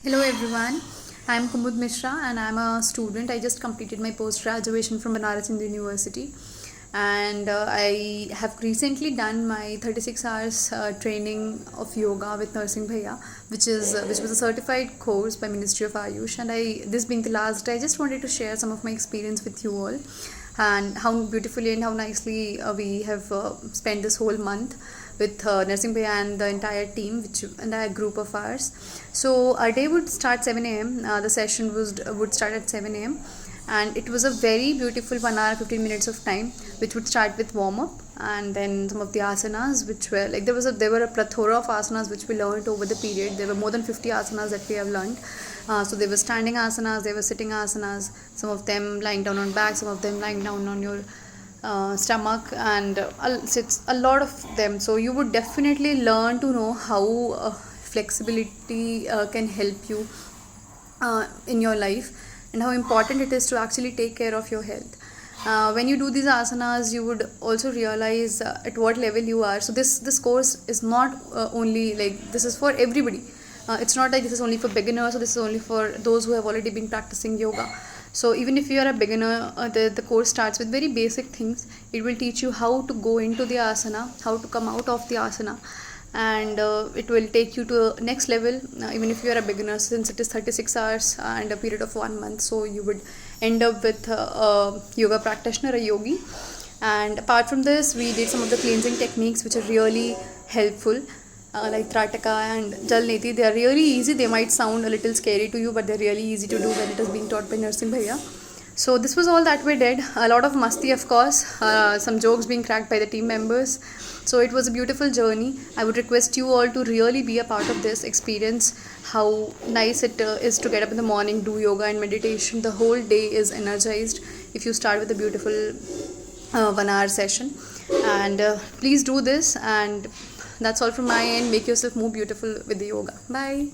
Hello everyone, I am Kumud Mishra and I am a student. I just completed my post graduation from Banaras Hindu University, and I have recently done my 36 hours training of yoga with Nursing Bhaiya, which was a certified course by Ministry of Ayush. And this being the last day, I just wanted to share some of my experience with you all, and how beautifully and how nicely we have spent this whole month with Nursing Bhaiya and the entire team, which entire group of ours. So our day would start 7 a.m. The session would start at 7 a.m. and it was a very beautiful 1 hour 15 minutes of time, which would start with warm up and then some of the asanas, which were like there were a plethora of asanas which we learned over the period. There were more than 50 asanas that we have learned. So there were standing asanas, there were sitting asanas, some of them lying down on back, some of them lying down on your stomach, and it's a lot of them. So you would definitely learn to know how flexibility can help you in your life, and how important it is to actually take care of your health. When you do these asanas, you would also realize at what level you are. So this course is not only like this is for everybody. It's not like this is only for beginners or this is only for those who have already been practicing yoga. So even if you are a beginner, the course starts with very basic things. It will teach you how to go into the asana, how to come out of the asana, and it will take you to next level even if you are a beginner, since it is 36 hours and a period of 1 month. So you would end up with a yoga practitioner, a yogi. And apart from this, we did some of the cleansing techniques which are really helpful, like Trataka and Jal Neti. They are really easy. They might sound a little scary to you, but they're really easy to do when it is being taught by Nursing Bhaiya. So this was all that we did. A lot of masti, of course, some jokes being cracked by the team members. So it was a beautiful journey. I would request you all to really be a part of this experience. How nice it is to get up in the morning, do yoga and meditation. The whole day is energized if you start with a beautiful 1 hour session. And please do this. And that's all from my end. Make yourself more beautiful with the yoga. Bye.